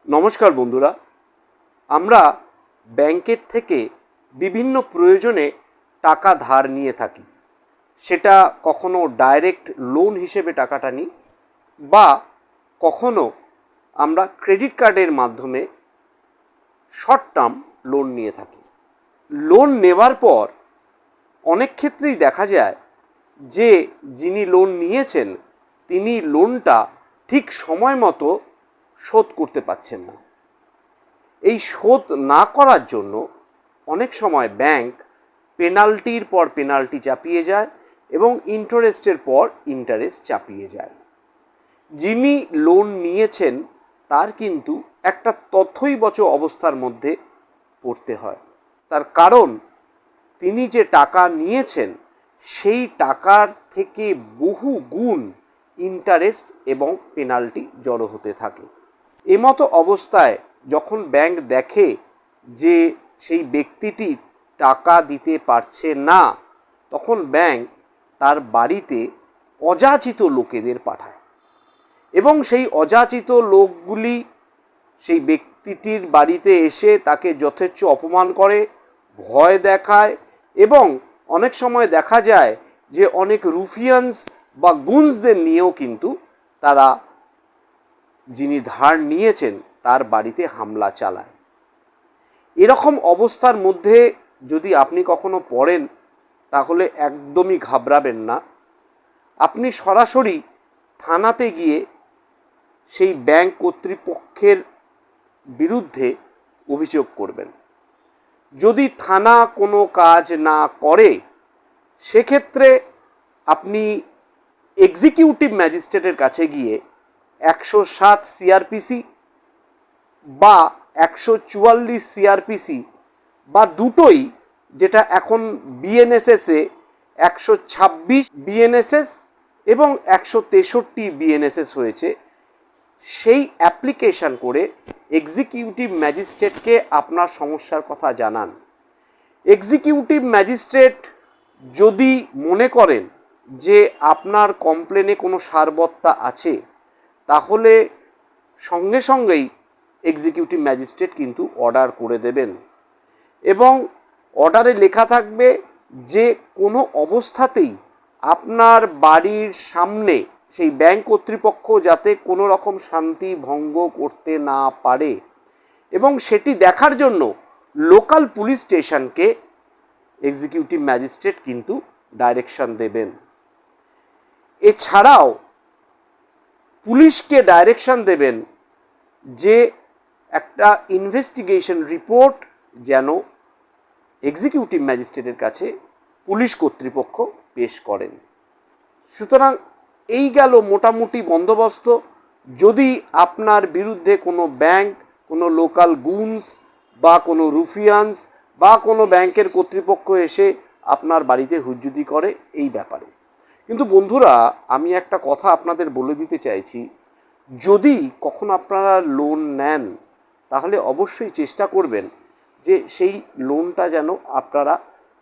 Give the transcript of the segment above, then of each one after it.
নমস্কার বন্ধুরা, আমরা ব্যাংকের থেকে বিভিন্ন প্রয়োজনে টাকা ধার নিয়ে থাকি। সেটা কখনো ডাইরেক্ট লোন হিসেবে টাকাটা নিই, বা কখনো আমরা ক্রেডিট কার্ডের মাধ্যমে শর্ট টার্ম লোন নিয়ে থাকি। লোন নেওয়ার পর অনেক ক্ষেত্রেই দেখা যায় যে যিনি লোন নিয়েছেন তিনি লোনটা ঠিক সময় মতো শোধ করতে পারছেন না। এই শোধ না করার জন্য অনেক সময় ব্যাংক পেনাল্টির পর পেনাল্টি চাপিয়ে যায় এবং ইন্টারেস্টের পর ইন্টারেস্ট চাপিয়ে যায়। যিনি লোন নিয়েছেন তার কিন্তু একটা তথৈবচ অবস্থার মধ্যে পড়তে হয়। তার কারণ তিনি যে টাকা নিয়েছেন সেই টাকার থেকে বহু গুণ ইন্টারেস্ট এবং পেনাল্টি জড়ো হতে থাকে। এমতো অবস্থায় যখন ব্যাংক দেখে যে সেই ব্যক্তিটি টাকা দিতে পারছে না, তখন ব্যাংক তার বাড়িতে অযাচিত লোকেদের পাঠায় এবং সেই অযাচিত লোকগুলি সেই ব্যক্তিটির বাড়িতে এসে তাকে যথেচ্ছ অপমান করে, ভয় দেখায় এবং অনেক সময় দেখা যায় যে অনেক রুফিয়ানস বা গুন্সদের নিয়েও কিন্তু তারা যিনি ধার নিয়েছেন তার বাড়িতে হামলা চালায়। এরকম অবস্থার মধ্যে যদি আপনি কখনো পড়েন তাহলে একদমই ঘাবড়াবেন না। আপনি সরাসরি থানাতে গিয়ে সেই ব্যাংক কর্তৃপক্ষের বিরুদ্ধে অভিযোগ করবেন। যদি থানা কোনো কাজ না করে সেক্ষেত্রে আপনি এক্সিকিউটিভ ম্যাজিস্ট্রেটের কাছে গিয়ে 107 সিআরপিসি বা 144 সিআরপিসি বা দুটোই, যেটা এখন বিএনএসএসে 126 বিএনএসএস এবং 163 বিএনএসএস হয়েছে, সেই অ্যাপ্লিকেশন করে এক্সিকিউটিভ ম্যাজিস্ট্রেটকে আপনার সমস্যার কথা জানান। এক্সিকিউটিভ ম্যাজিস্ট্রেট যদি মনে করেন যে আপনার কমপ্লেনে কোনো সারবত্তা আছে, তাহলে সঙ্গে সঙ্গেই এক্সিকিউটিভ ম্যাজিস্ট্রেট কিন্তু অর্ডার করে দেবেন এবং অর্ডারে লেখা থাকবে যে কোনো অবস্থাতেই আপনার বাড়ির সামনে সেই ব্যাংক কর্তৃপক্ষ যাতে কোনো রকম শান্তি ভঙ্গ করতে না পারে, এবং সেটি দেখার জন্য লোকাল পুলিশ স্টেশনকে এক্সিকিউটিভ ম্যাজিস্ট্রেট কিন্তু ডাইরেকশন দেবেন। এছাড়াও পুলিশকে ডাইরেকশন দেবেন যে একটা ইনভেস্টিগেশন রিপোর্ট যেন এক্সিকিউটিভ ম্যাজিস্ট্রেটের কাছে পুলিশ কর্তৃপক্ষ পেশ করেন। সুতরাং এই গেল মোটামুটি বন্দোবস্ত। যদি আপনার বিরুদ্ধে কোনো ব্যাংক, কোনো লোকাল গুনস বা কোনো রুফিয়ানস বা কোনো ব্যাংকের কর্তৃপক্ষ এসে আপনার বাড়িতে হুজ্জুতি করে এই ব্যাপারে। কিন্তু বন্ধুরা, আমি একটা কথা আপনাদের বলে দিতে চাইছি, যদি কখনো আপনারা লোন নেন তাহলে অবশ্যই চেষ্টা করবেন যে সেই লোনটা যেন আপনারা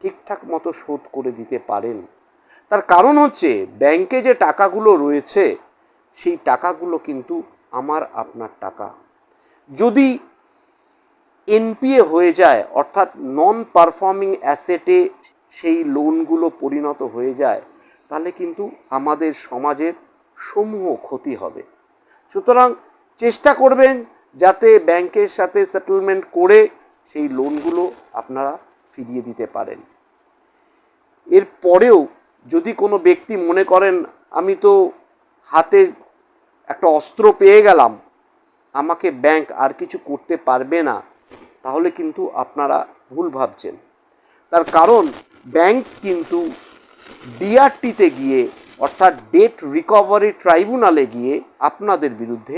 ঠিকঠাক মতো শোধ করে দিতে পারেন। তার কারণ হচ্ছে ব্যাংকে যে টাকাগুলো রয়েছে সেই টাকাগুলো কিন্তু আমার আপনার টাকা। যদি এনপিএ হয়ে যায়, অর্থাৎ নন পারফর্মিং অ্যাসেটে সেই লোনগুলো পরিণত হয়ে যায়, তাহলে কিন্তু আমাদের সমাজের সমূহ ক্ষতি হবে। সুতরাং চেষ্টা করবেন যাতে ব্যাংকের সাথে সেটেলমেন্ট করে সেই লোনগুলো আপনারা ফিরিয়ে দিতে পারেন। এরপরেও যদি কোনো ব্যক্তি মনে করেন আমি তো হাতে একটা অস্ত্র পেয়ে গেলাম, আমাকে ব্যাংক আর কিছু করতে পারবে না, তাহলে কিন্তু আপনারা ভুল ভাবছেন। তার কারণ ব্যাংক কিন্তু ডিআরটিতে গিয়ে, অর্থাৎ ডেট রিকভারি ট্রাইব্যুনালে গিয়ে আপনাদের বিরুদ্ধে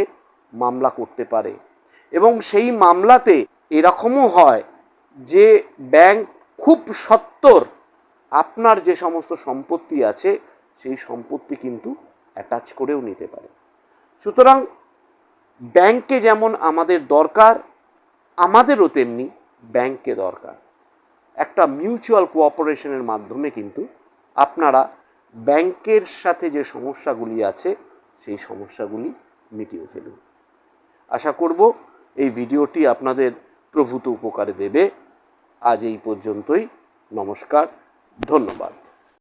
মামলা করতে পারে এবং সেই মামলাতে এরকমও হয় যে ব্যাংক খুব সত্বর আপনার যে সমস্ত সম্পত্তি আছে সেই সম্পত্তি কিন্তু অ্যাটাচ করেও নিতে পারে। সুতরাং ব্যাংকে যেমন আমাদের দরকার, আমাদেরও তেমনি ব্যাংককে দরকার। একটা মিউচুয়াল কোঅপারেশনের মাধ্যমে কিন্তু আপনারা ব্যাংকের সাথে যে সমস্যাগুলি আছে সেই সমস্যাগুলি মিটিয়ে ফেলুন। আশা করব এই ভিডিওটি আপনাদের প্রভূত উপকারে দেবে। আজ এই পর্যন্তই। নমস্কার, ধন্যবাদ।